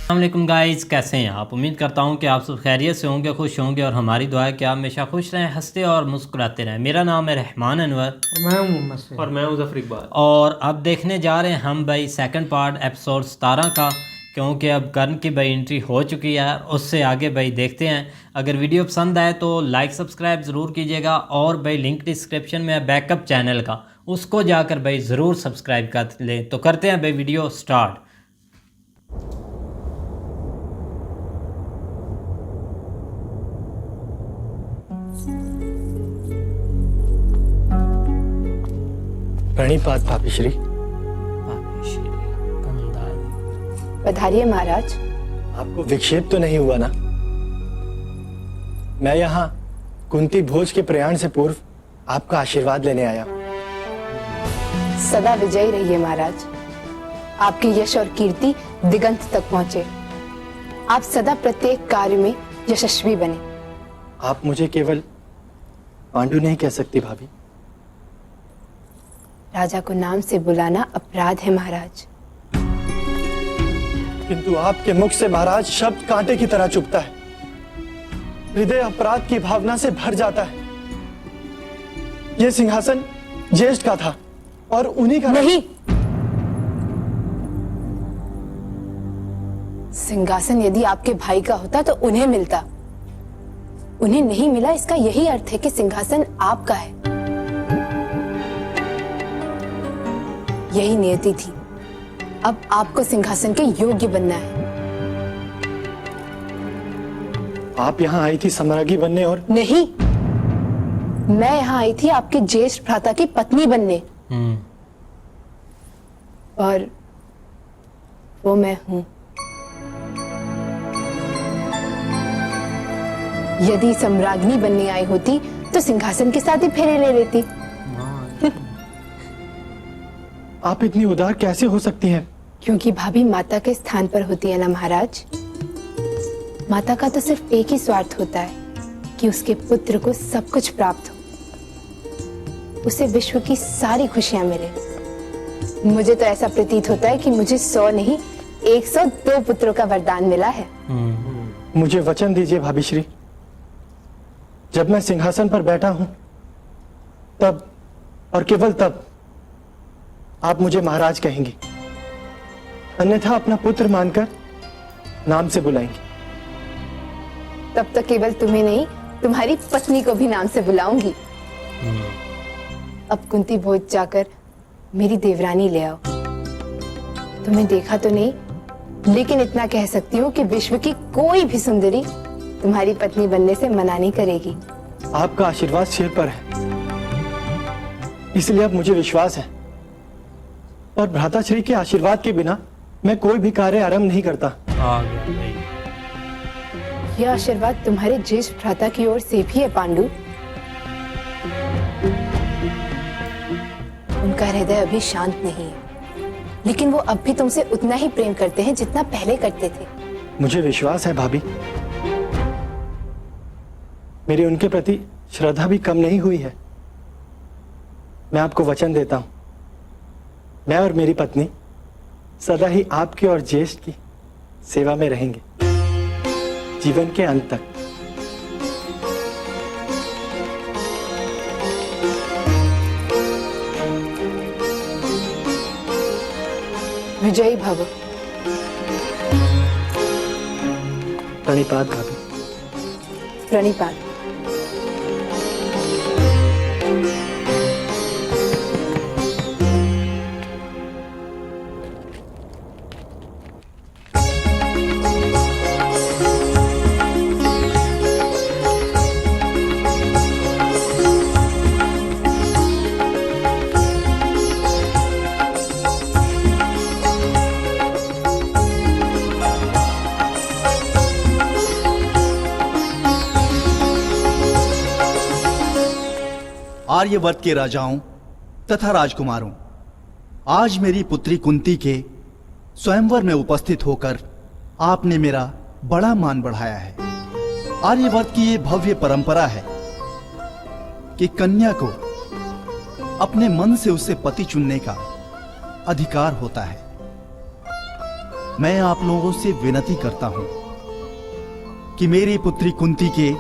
अस्सलामुअलैकुम गाइस, कैसे हैं आप। उम्मीद करता हूं कि आप सब खैरियत से होंगे, खुश होंगे और हमारी दुआ है कि आप हमेशा खुश रहें, हंसते और मुस्कुराते रहें। मेरा नाम है रहमान अनवर और मैं हूं मोहम्मद से। और मैं हूं ज़फ़र इकबाल। और अब देखने जा रहे हैं हम भाई सेकंड पार्ट एपिसोड 17 का, क्योंकि अब कर्ण की भाई एंट्री हो चुकी है। उससे आगे भाई देखते हैं। अगर वीडियो पसंद आए तो लाइक सब्सक्राइब ज़रूर कीजिएगा और भाई लिंक डिस्क्रिप्शन में है बैकअप चैनल का, उसको जाकर भाई ज़रूर सब्सक्राइब कर लें। तो करते हैं भाई वीडियो स्टार्ट। प्रणिपात भाभीश्री। पधारिए महाराज। आपको विक्षेप तो नहीं हुआ ना? मैं यहाँ कुंती भोज के प्रयाण से पूर्व आपका आशीर्वाद लेने आया हूँ। सदा विजयी रहिए महाराज। आपकी यश और कीर्ति दिगंत तक पहुंचे। आप सदा प्रत्येक कार्य में यशस्वी बने। आप मुझे केवल पांडु नहीं कह सकती भाभी। राजा को नाम से बुलाना अपराध है महाराज। किंतु आपके मुख से महाराज शब्द कांटे की तरह चुभता है। हृदय अपराध की भावना से भर जाता है। यह सिंहासन ज्येष्ठ का था और उन्हीं का नहीं, सिंहासन यदि आपके भाई का होता तो उन्हें मिलता। उन्हें नहीं मिला, इसका यही अर्थ है कि सिंहासन आपका है। यही नियति थी। अब आपको सिंहासन के योग्य बनना है। आप यहाँ आई थी सम्राज्ञी बनने और नहीं, मैं यहाँ आई थी आपके ज्येष्ठ भ्राता की पत्नी बनने। और वो मैं हूं। यदि सम्राज्ञी बनने आई होती तो सिंहासन के साथ ही फेरे ले लेती। आप इतनी उदार कैसे हो सकती हैं? क्योंकि भाभी माता के स्थान पर होती है ना महाराज। माता का तो सिर्फ एक ही स्वार्थ होता है कि उसके पुत्र को सब कुछ प्राप्त हो, उसे विश्व की सारी खुशियां मिले। मुझे तो ऐसा प्रतीत होता है कि मुझे 100 नहीं 102 पुत्रों का वरदान मिला है। मुझे वचन दीजिए भाभीश्री, जब मैं सिंहासन पर बैठा हूं तब और केवल तब आप मुझे महाराज कहेंगी, अन्यथा अपना पुत्र मानकर नाम से बुलाएंगी। तब तक केवल तुम्हें नहीं, तुम्हारी पत्नी को भी नाम से बुलाऊंगी। अब कुंती भोज जाकर मेरी देवरानी ले आओ। तुम्हें देखा तो नहीं, लेकिन इतना कह सकती हूँ कि विश्व की कोई भी सुंदरी तुम्हारी पत्नी बनने से मना नहीं करेगी। आपका आशीर्वाद सिर पर है, इसलिए अब मुझे विश्वास है। और भ्राताश्री के आशीर्वाद के बिना मैं कोई भी कार्य आरंभ नहीं करता। आ गया भाई। यह आशीर्वाद तुम्हारे ज्येष्ठ भ्राता की ओर से भी है पांडु। उनका हृदय अभी शांत नहीं है, लेकिन वो अब भी तुमसे उतना ही प्रेम करते हैं जितना पहले करते थे। मुझे विश्वास है भाभी, मेरी उनके प्रति श्रद्धा भी कम नहीं हुई है। मैं आपको वचन देता हूं, मैं और मेरी पत्नी सदा ही आपकी और ज्येष्ठ की सेवा में रहेंगे, जीवन के अंत तक। विजयी भव। प्रणिपात भाभी। प्रणिपात। आर्यवर्त के राजाओं तथा राजकुमारों, आज मेरी पुत्री कुंती के स्वयंवर में उपस्थित होकर आपने मेरा बड़ा मान बढ़ाया है। आर्यवर्त की ये भव्य परंपरा है कि कन्या को अपने मन से उसे पति चुनने का अधिकार होता है। मैं आप लोगों से विनती करता हूं कि मेरी पुत्री कुंती के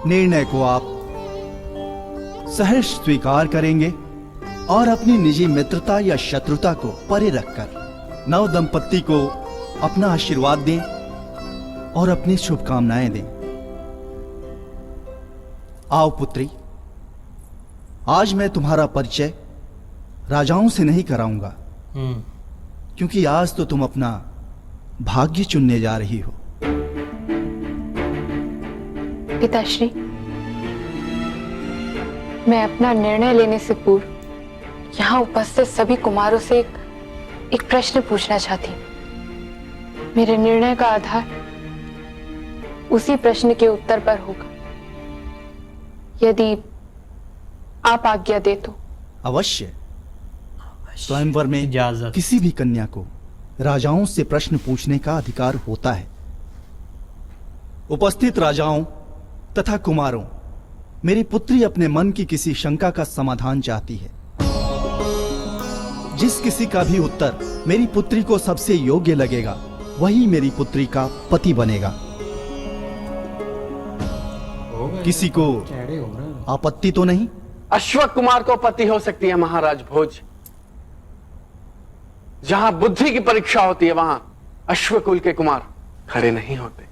निर्णय को आप सहर्ष स्वीकार करेंगे और अपनी निजी मित्रता या शत्रुता को परे रखकर नव दंपत्ति को अपना आशीर्वाद दें और अपनी शुभकामनाएं दें। आओ पुत्री, आज मैं तुम्हारा परिचय राजाओं से नहीं कराऊंगा, क्योंकि आज तो तुम अपना भाग्य चुनने जा रही हो। पिताश्री, मैं अपना निर्णय लेने से पूर्व यहाँ उपस्थित सभी कुमारों से एक प्रश्न पूछना चाहती हूँ। मेरे निर्णय का आधार उसी प्रश्न के उत्तर पर होगा, यदि आप आज्ञा दे तो। अवश्य। स्वयंवर में इजाजत। किसी भी कन्या को राजाओं से प्रश्न पूछने का अधिकार होता है। उपस्थित राजाओं तथा कुमारों, मेरी पुत्री अपने मन की किसी शंका का समाधान चाहती है। जिस किसी का भी उत्तर मेरी पुत्री को सबसे योग्य लगेगा, वही मेरी पुत्री का पति बनेगा। किसी को आपत्ति तो नहीं? अश्वक कुमार को पति हो सकती है महाराज भोज। जहां बुद्धि की परीक्षा होती है, वहां अश्वकुल के कुमार खड़े नहीं होते।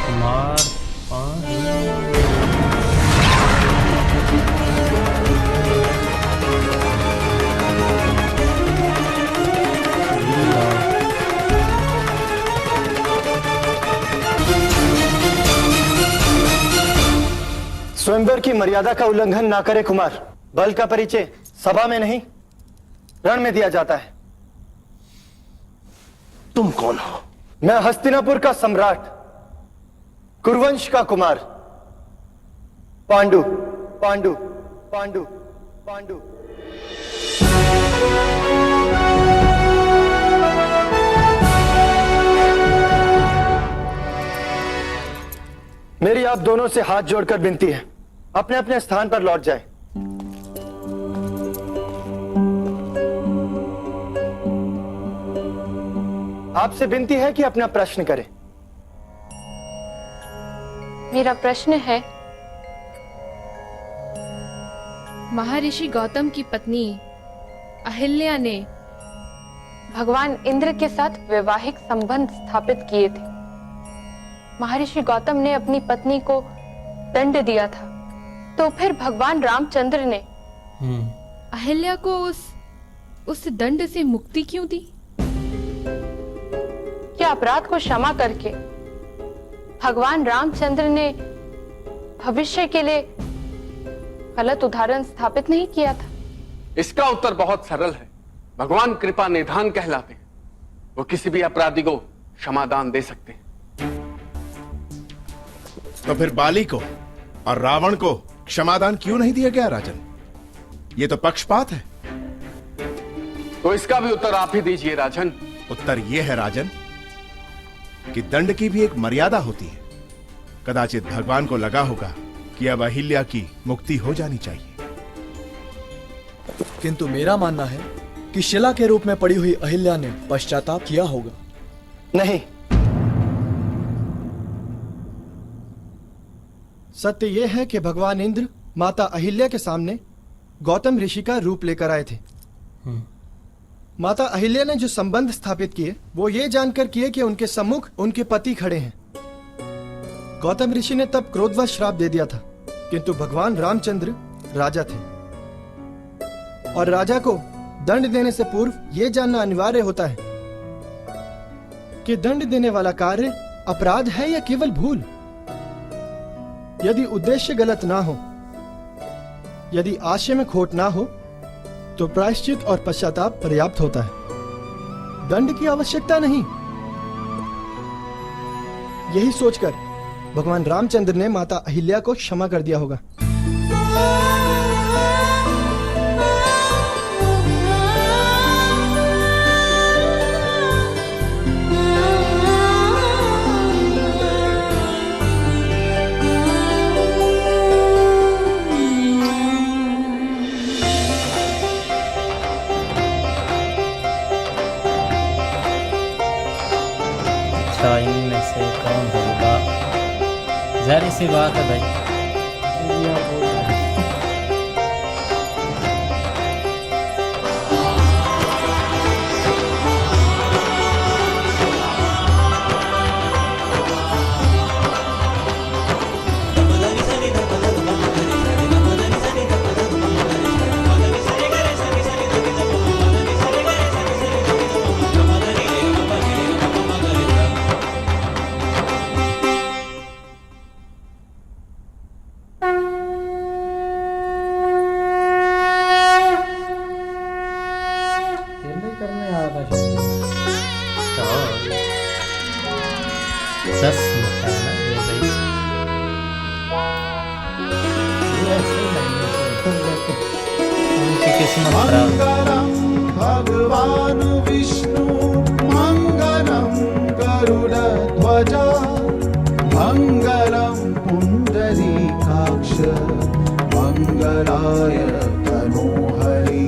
कुमार 5। स्वयंवर की मर्यादा का उल्लंघन ना करे कुमार। बल का परिचय सभा में नहीं, रण में दिया जाता है। तुम कौन हो? मैं हस्तिनापुर का सम्राट, कुरुवंश का कुमार, पांडु पांडु पांडु पांडु। मेरी आप दोनों से हाथ जोड़कर विनती है, अपने अपने स्थान पर लौट जाएं। आपसे विनती है कि अपना प्रश्न करें। मेरा प्रश्न है, महर्षि गौतम की पत्नी अहिल्या ने भगवान इंद्र के साथ वैवाहिक संबंध स्थापित किए थे। महर्षि गौतम ने अपनी पत्नी को दंड दिया था, तो फिर भगवान रामचंद्र ने अहिल्या को उस दंड से मुक्ति क्यों दी? क्या अपराध को क्षमा करके भगवान रामचंद्र ने भविष्य के लिए गलत उदाहरण स्थापित नहीं किया था? इसका उत्तर बहुत सरल है। भगवान कृपा निधान कहलाते हैं। वो किसी भी अपराधी को क्षमादान दे सकते हैं। तो फिर बाली को और रावण को क्षमादान क्यों नहीं दिया गया राजन? ये तो पक्षपात है। तो इसका भी उत्तर आप ही दीजिए राजन। उत्तर यह है राजन कि दंड की भी एक मर्यादा होती है। कदाचित भगवान को लगा होगा कि अब अहिल्या की मुक्ति हो जानी चाहिए। किंतु मेरा मानना है कि शिला के रूप में पड़ी हुई अहिल्या ने पश्चाताप किया होगा। नहीं, सत्य यह है कि भगवान इंद्र माता अहिल्या के सामने गौतम ऋषि का रूप लेकर आए थे। माता अहिल्या ने जो संबंध स्थापित किए, वो ये जानकर किए कि उनके सम्मुख उनके पति खड़े हैं। गौतम ऋषि ने तब क्रोधवश श्राप दे दिया था, किंतु भगवान रामचंद्र राजा थे और राजा को दंड देने से पूर्व यह जानना अनिवार्य होता है कि दंड देने वाला कार्य अपराध है या केवल भूल। यदि उद्देश्य गलत ना हो, यदि आशय में खोट ना हो, तो प्रायश्चित और पश्चाताप पर्याप्त होता है, दंड की आवश्यकता नहीं। यही सोचकर भगवान रामचंद्र ने माता अहिल्या को क्षमा कर दिया होगा। अच्छी बात है भाई। करने आया था शायद। सस है ना ये भाई। ये ऐसे ही लगने उनकी किस्मत खराब। भगवान विष्णु मंगलम गरुड़ध्वजा मंगलम पुंडरीकाक्ष मंगलाय तनोहरि।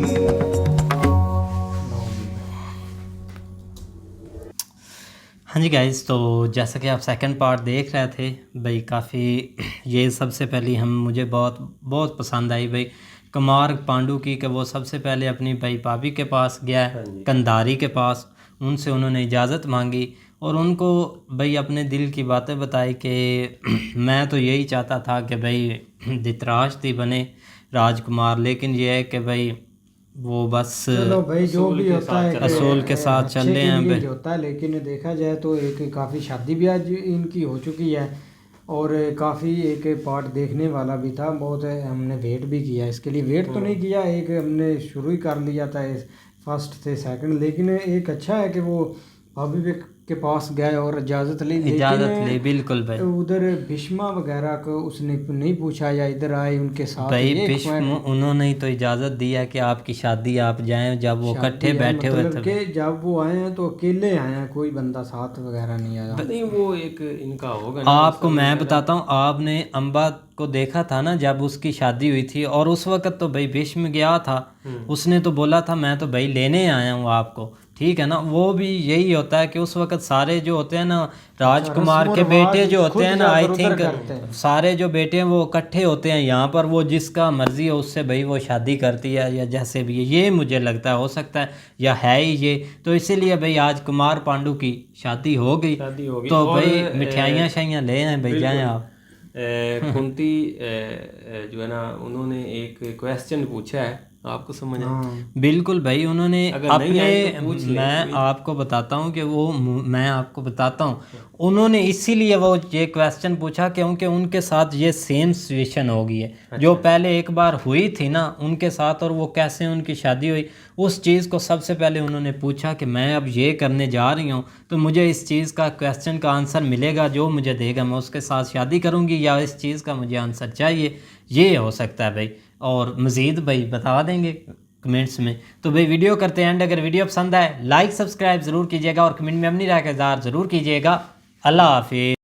हाँ जी गाइस, तो जैसा कि आप सेकंड पार्ट देख रहे थे भाई, काफ़ी ये सबसे पहले मुझे बहुत पसंद आई भाई कुमार पांडु की, कि वो सबसे पहले अपनी भाई भाभी के पास गया कंधारी के पास, उनसे उन्होंने इजाज़त मांगी और उनको भाई अपने दिल की बातें बताई कि मैं तो यही चाहता था कि भाई धृतराष्ट्र बने राजकुमार, लेकिन ये है कि भाई वो बस चलो भाई जो भी होता है असूल के साथ चल रहे हैं भाई होता है। लेकिन देखा जाए तो एक काफ़ी शादी भी आज इनकी हो चुकी है और काफ़ी एक पार्ट देखने वाला भी था। बहुत हमने वेट भी किया इसके लिए, वेट तो नहीं किया, एक हमने शुरू ही कर लिया था फर्स्ट से सेकंड। लेकिन एक अच्छा है कि वो भाभी के पास गए और इजाज़त ली, बिल्कुल भाई। उधर भीष्मा वगैरह को उसने नहीं पूछा या इधर आए उनके साथ भाई भीष्म उन्होंने ही तो इजाज़त दिया कि आपकी शादी आप जाएं, जब वो इकट्ठे बैठे हुए थे। जब वो आए हैं तो अकेले आए हैं, कोई बंदा साथ वगैरह नहीं आया। नहीं वो एक इनका होगा। आपको मैं बताता हूँ, आपने अम्बा को देखा था ना जब उसकी शादी हुई थी, और उस वक्त तो भाई भीष्म गया था, उसने तो बोला था मैं तो भाई लेने आया हूँ आपको, ठीक है ना। वो भी यही होता है कि उस वक्त सारे जो होते हैं ना राजकुमार के बेटे जो होते हैं ना, आई थिंक सारे जो बेटे हैं वो इकट्ठे होते हैं यहाँ पर, वो जिसका मर्जी है उससे भाई वो शादी करती है या जैसे भी है, ये मुझे लगता है हो सकता है या है ही ये। तो इसीलिए भाई आज कुमार पांडु की शादी हो गई तो भाई मिठाइयाँ शाइयाँ ले आए भाई, जाएँ आप। कुंती जो है ना उन्होंने एक क्वेश्चन पूछा है, आपको समझ है? बिल्कुल भाई, उन्होंने अपने मैं आपको बताता हूँ कि वो मैं आपको बताता हूँ उन्होंने इसीलिए वो ये क्वेश्चन पूछा क्योंकि उनके साथ ये सेम सिचुएशन हो गई है जो पहले एक बार हुई थी ना उनके साथ, और वो कैसे उनकी शादी हुई उस चीज़ को सबसे पहले उन्होंने पूछा कि मैं अब ये करने जा रही हूँ तो मुझे इस चीज़ का क्वेश्चन का आंसर मिलेगा, जो मुझे देगा मैं उसके साथ शादी करूँगी, या इस चीज़ का मुझे आंसर चाहिए, ये हो सकता है भाई। और मज़ीद भाई बता देंगे कमेंट्स में। तो भाई वीडियो करते हैं एंड, अगर वीडियो पसंद आए लाइक सब्सक्राइब ज़रूर कीजिएगा और कमेंट में अपनी राय का इज़हार ज़रूर कीजिएगा। अल्लाह हाफिज़।